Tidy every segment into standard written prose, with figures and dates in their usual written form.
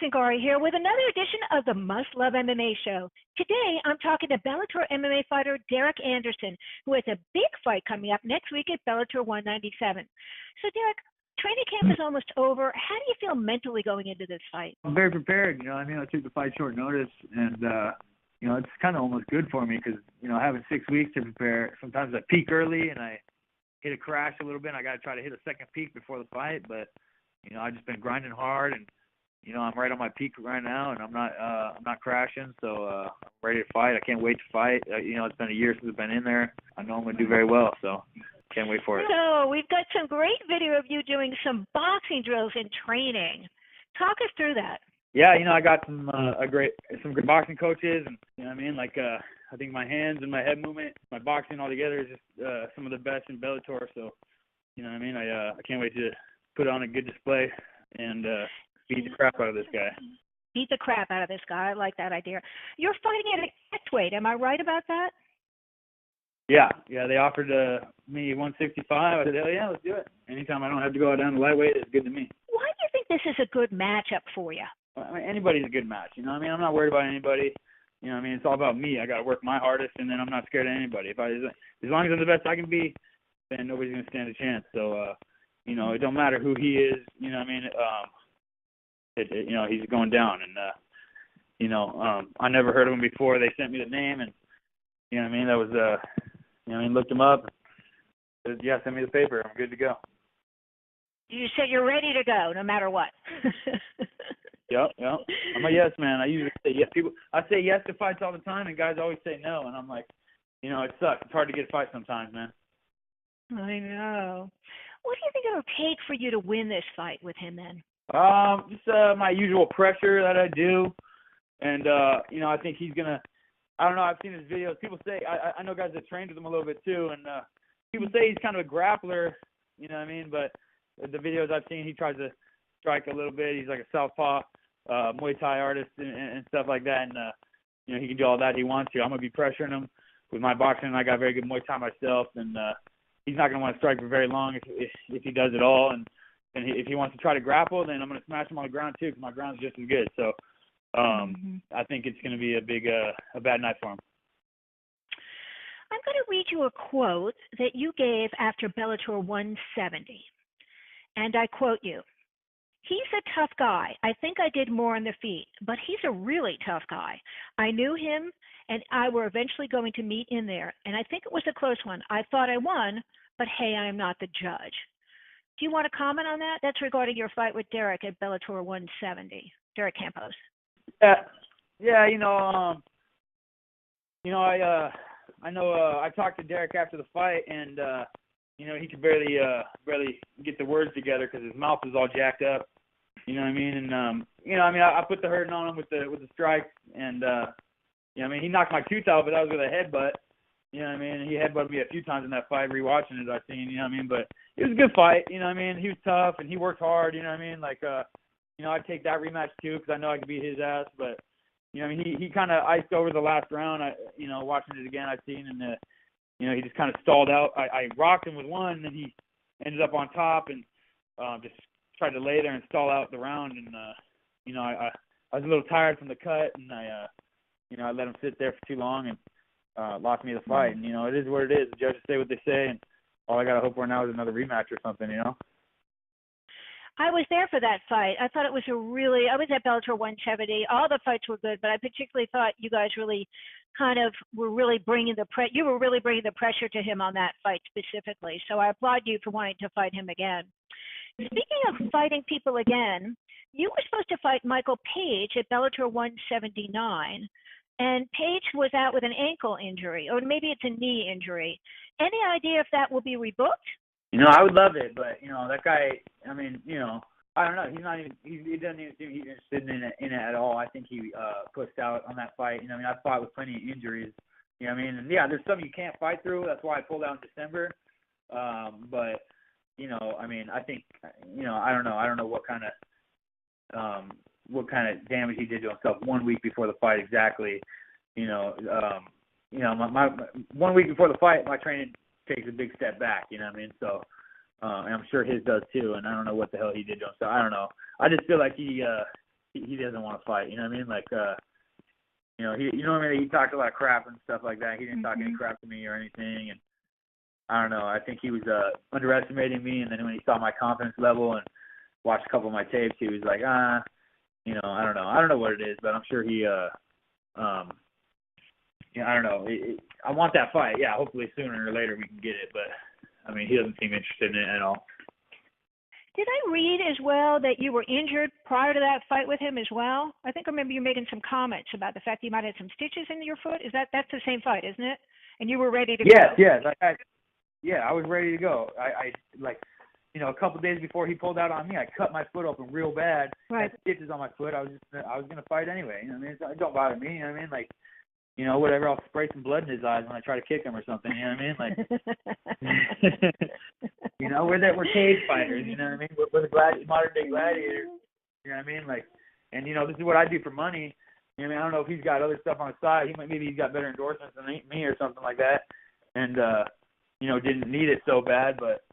Cingari here with another edition of the Must Love MMA show. Today, I'm talking to Bellator MMA fighter Derek Anderson, who has a big fight coming up next week at Bellator 197. So, Derek, training camp is almost over. How do you feel mentally going into this fight? I'm very prepared. I took the fight short notice, and it's kind of almost good for me because having 6 weeks to prepare. Sometimes I peak early and I hit a crash a little bit. I got to try to hit a second peak before the fight, but I've just been grinding hard, and I'm right on my peak right now, and I'm not crashing, so I'm ready to fight. I can't wait to fight. It's been a year since I've been in there. I know I'm going to do very well, so can't wait for it. So we've got some great video of you doing some boxing drills in training. Talk us through that. Yeah, I got some good boxing coaches, and I think my hands and my head movement, my boxing all together is just some of the best in Bellator. So I can't wait to put on a good display and beat the crap out of this guy. Beat the crap out of this guy. I like that idea. You're fighting at a catchweight. Am I right about that? Yeah. They offered me 165. I said, hell yeah, let's do it. Anytime I don't have to go down to lightweight, it's good to me. Why do you think this is a good matchup for you? Anybody's a good match. I'm not worried about anybody. It's all about me. I got to work my hardest, and then I'm not scared of anybody. As long as I'm the best I can be, then nobody's going to stand a chance. So, it don't matter who he is. He's going down, and I never heard of him before. They sent me the name, and that was looked him up. Said, yeah, send me the paper. I'm good to go. You said you're ready to go, no matter what. Yep. I'm a yes man. I usually say yes. I say yes to fights all the time, and guys always say no, and I'm like, it sucks. It's hard to get a fight sometimes, man. I know. What do you think it'll take for you to win this fight with him then? Just my usual pressure that I do, and I think he's gonna. I don't know. I've seen his videos. People say I know guys that trained with him a little bit too, and people say he's kind of a grappler. But the videos I've seen, he tries to strike a little bit. He's like a southpaw Muay Thai artist and stuff like that, and he can do all that he wants to. I'm gonna be pressuring him with my boxing. I got very good Muay Thai myself, and he's not gonna want to strike for very long if he does at all. And if he wants to try to grapple, then I'm going to smash him on the ground, too, because my ground's just as good. So I think it's going to be a bad night for him. I'm going to read you a quote that you gave after Bellator 170. And I quote you, "He's a tough guy. I think I did more on the feet, but he's a really tough guy. I knew him, and I were eventually going to meet in there. And I think it was a close one. I thought I won, but hey, I am not the judge." Do you want to comment on that? That's regarding your fight with Derek at Bellator 170, Derek Campos. Yeah. I know. I talked to Derek after the fight, and he could barely get the words together because his mouth was all jacked up. And I put the hurting on him with the strikes, and he knocked my tooth out, but that was with a headbutt. He headbutted me a few times in that fight, rewatching it, I've seen, but it was a good fight, he was tough, and he worked hard, I'd take that rematch, too, because I know I could beat his ass, but, he kind of iced over the last round, watching it again, I've seen, and, he just kind of stalled out. I rocked him with one, and then he ended up on top, and just tried to lay there and stall out the round, and, I was a little tired from the cut, and I let him sit there for too long, and lost me the fight, and it is what it is. The judges say what they say, and all I gotta hope for now is another rematch or something. I was there for that fight. I thought it was I was at Bellator 170. All the fights were good, but I particularly thought you guys really were really bringing the pressure to him on that fight specifically. So I applaud you for wanting to fight him again. Speaking of fighting people again, you were supposed to fight Michael Page at Bellator 179. And Page was out with an ankle injury, or maybe it's a knee injury. Any idea if that will be rebooked? I would love it, but that guy. I don't know. He's not even. He doesn't even seem interested in it at all. I think he pushed out on that fight. I fought with plenty of injuries. And yeah, there's some you can't fight through. That's why I pulled out in December. But I think I don't know. I don't know what kind of damage he did to himself 1 week before the fight exactly. My 1 week before the fight, my training takes a big step back, So, and I'm sure his does too, and I don't know what the hell he did to himself. I don't know. I just feel like he he doesn't want to fight. You know what I mean? Like, he talked a lot of crap and stuff like that. He didn't talk any crap to me or anything, and I don't know. I think he was underestimating me, and then when he saw my confidence level and watched a couple of my tapes, he was like, I don't know. I don't know what it is, but I'm sure he, I don't know. I want that fight. Yeah, hopefully sooner or later we can get it, but I mean, he doesn't seem interested in it at all. Did I read as well that you were injured prior to that fight with him as well? I think I remember you making some comments about the fact that you might have had some stitches in your foot. That's the same fight, isn't it? And you were ready to go. Yes. I was ready to go. I a couple of days before he pulled out on me, I cut my foot open real bad. Right. Had stitches on my foot. I was gonna fight anyway. You know what I mean? It don't bother me. You know what I mean? Like, whatever. I'll spray some blood in his eyes when I try to kick him or something. You know what I mean? Like, we're cage fighters. You know what I mean? We're the modern day gladiators. You know what I mean? Like, and this is what I do for money. You know what I mean? I don't know if he's got other stuff on the side. Maybe he's got better endorsements than me or something like that. And didn't need it so bad, but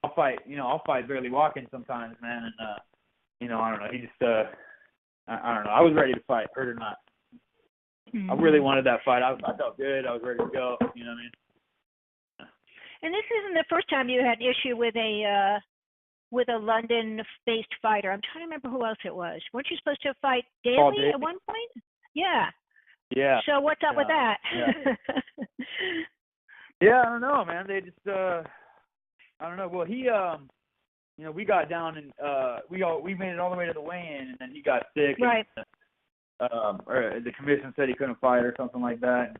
I'll fight barely walking sometimes, man. And I don't know. He just I don't know. I was ready to fight, hurt or not. Mm-hmm. I really wanted that fight. I felt good. I was ready to go. You know what I mean? And this isn't the first time you had an issue with a London-based fighter. I'm trying to remember who else it was. Weren't you supposed to fight Daly at one point? Yeah. Yeah. So what's up with that? Yeah. Yeah, I don't know, man. They just I don't know. Well, he we got down and we made it all the way to the weigh-in, and then he got sick. Right. And, or the commission said he couldn't fight or something like that.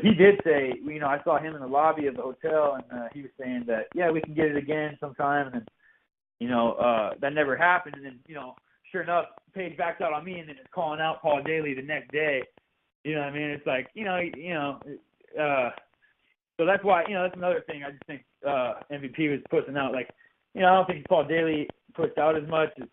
He did say, I saw him in the lobby of the hotel, and he was saying that, yeah, we can get it again sometime. And then, that never happened. And then, sure enough, Paige backs out on me and then is calling out Paul Daly the next day. You know what I mean? It's like, so that's why, that's another thing. I just think MVP was pushing out. Like, I don't think Paul Daly pushed out as much as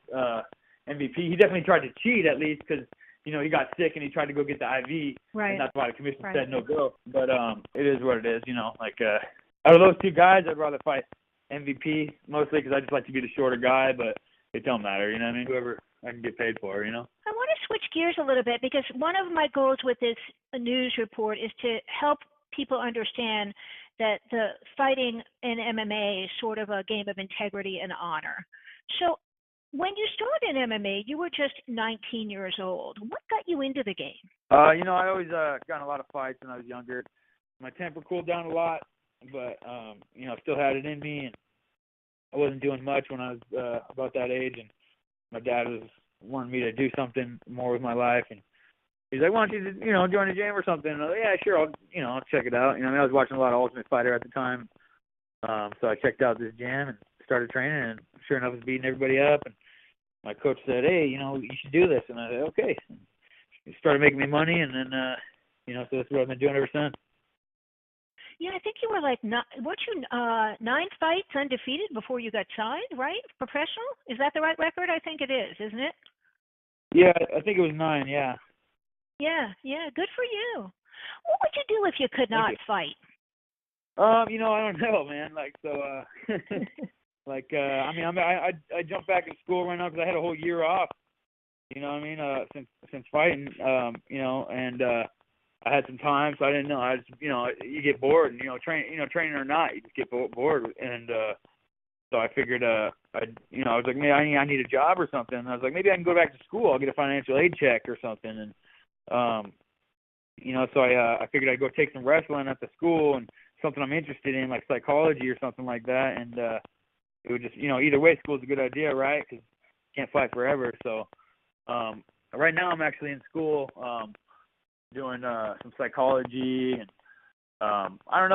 MVP. He definitely tried to cheat at least because, he got sick and he tried to go get the IV. Right. And that's why the commission said no go. But it is what it is, Like, out of those two guys, I'd rather fight MVP mostly because I just like to be the shorter guy, but it don't matter, you know what I mean? Whoever I can get paid for, I want to switch gears a little bit because one of my goals with this news report is to help people understand that the fighting in MMA is sort of a game of integrity and honor. So when you started in MMA, you were just 19 years old. What got you into the game? I always got in a lot of fights when I was younger. My temper cooled down a lot, but, still had it in me, and I wasn't doing much when I was about that age, and my dad was wanting me to do something more with my life, and he's like, why don't you, join a gym or something? And I was like, yeah, sure, I'll check it out. I was watching a lot of Ultimate Fighter at the time, so I checked out this gym and started training, and sure enough, I was beating everybody up, and my coach said, hey, you should do this, and I said, okay. He started making me money, and then, so that's what I've been doing ever since. Yeah, I think you were like, weren't you 9 fights undefeated before you got signed, right? Professional? Is that the right record? I think it is, isn't it? Yeah, I think it was 9, yeah. Yeah, good for you. What would you do if you could not fight? I don't know, man. Like, so, I jumped back in school right now because I had a whole year off, since fighting, and I had some time, so I didn't know. I just, you get bored, and, training or not, you just get bored, and so I figured, I was like, man, I need a job or something. And I was like, maybe I can go back to school. I'll get a financial aid check or something, and so I figured I'd go take some wrestling at the school and something I'm interested in, like psychology or something like that. And it would just, either way, school's a good idea, right? Because you can't fight forever. So right now I'm actually in school doing some psychology, and I don't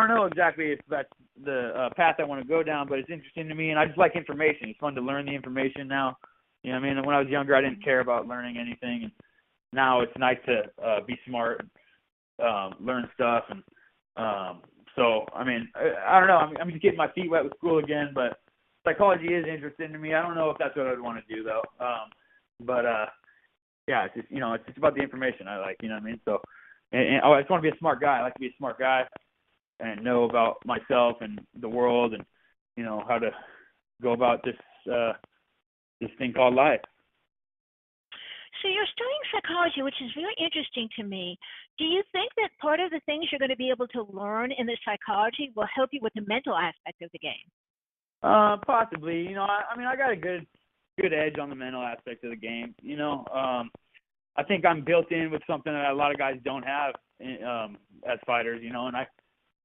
know exactly if that's the path I want to go down, but it's interesting to me, and I just like information. It's fun to learn the information now. You know what I mean? And when I was younger, I didn't care about learning anything, and now it's nice to be smart, learn stuff, and so, I mean, I don't know. I'm just getting my feet wet with school again, but psychology is interesting to me. I don't know if that's what I'd want to do, though. But yeah, it's just, it's just about the information I like, you know what I mean? So, and I just want to be a smart guy. I like to be a smart guy and know about myself and the world and, how to go about this thing called life. So you're studying psychology, which is very interesting to me. Do you think that part of the things you're going to be able to learn in the psychology will help you with the mental aspect of the game? Possibly. You know, I mean, I got a good edge on the mental aspect of the game. You know, I think I'm built in with something that a lot of guys don't have as fighters. You know, and I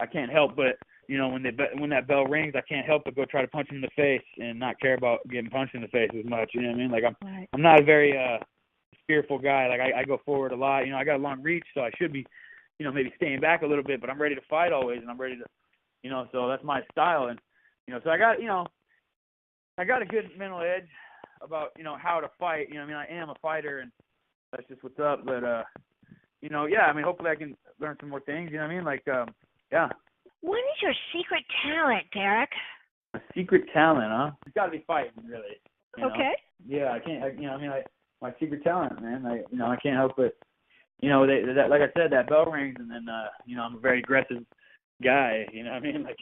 can't help but, you know, when that bell rings, I can't help but go try to punch him in the face and not care about getting punched in the face as much. You know what I mean? Like I'm not a very fearful guy. Like I go forward a lot. You know, I got a long reach, so I should be, you know, maybe staying back a little bit, but I'm ready to fight always, and I'm ready to, you know, so that's my style. And, you know, so I got a good mental edge about, you know, how to fight. You know, I mean, I am a fighter, and that's just what's up. But, you know, yeah, I mean, hopefully I can learn some more things. You know what I mean? Like, yeah. What is your secret talent, Derek? A secret talent, huh? It's got to be fighting, really. You know? Okay. Yeah, I can't. You know, I mean, my secret talent, man. You know, I can't help it. You know, that like I said, that bell rings, and then, you know, I'm a very aggressive guy. You know what I mean? Like,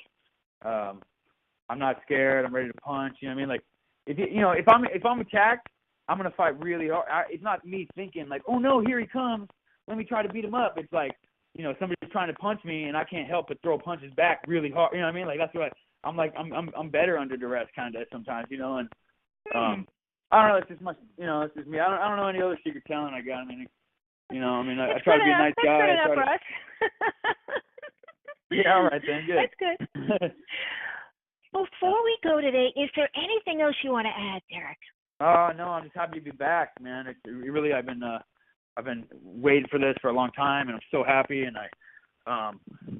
I'm not scared. I'm ready to punch. You know what I mean? Like, if I'm attacked, I'm gonna fight really hard. It's not me thinking like, oh no, here he comes. Let me try to beat him up. It's like, you know, somebody's trying to punch me, and I can't help but throw punches back really hard. You know what I mean? Like that's what I'm like. I'm better under duress kind of sometimes. You know, and I don't know. It's just my, you know, it's just me. I don't know any other secret talent I got. I mean, you know, I mean, I try to be a nice guy. That's good enough for us. Yeah, all right then. Good. That's good. Before we go today, is there anything else you want to add, Derek? No, I'm just happy to be back, man. It's really, I've been waiting for this for a long time, and I'm so happy. And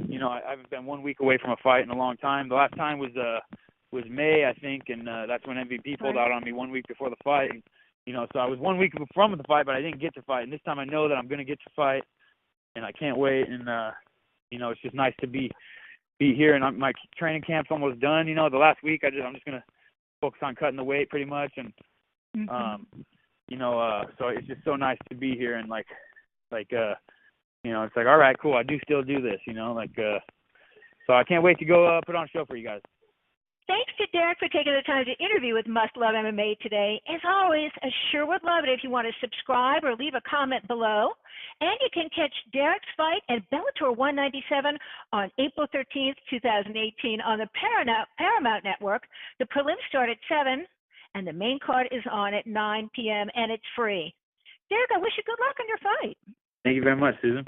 you know, I've been 1 week away from a fight in a long time. The last time was May, I think, and that's when MVP pulled out on me 1 week before the fight. You know, so I was 1 week from the fight, but I didn't get to fight. And this time I know that I'm going to get to fight, and I can't wait. And you know, it's just nice to be here. And my training camp's almost done. You know, the last week I'm just going to focus on cutting the weight pretty much, and you know, so it's just so nice to be here, and like you know, it's like, all right, cool, I do still do this, you know, like so I can't wait to go put on a show for you guys. Thanks to Derek for taking the time to interview with Must Love MMA today. As always, I sure would love it if you want to subscribe or leave a comment below. And you can catch Derek's fight at Bellator 197 on April 13th, 2018 on the Paramount Network. The prelims start at 7, and the main card is on at 9 p.m., and it's free. Derek, I wish you good luck on your fight. Thank you very much, Susan.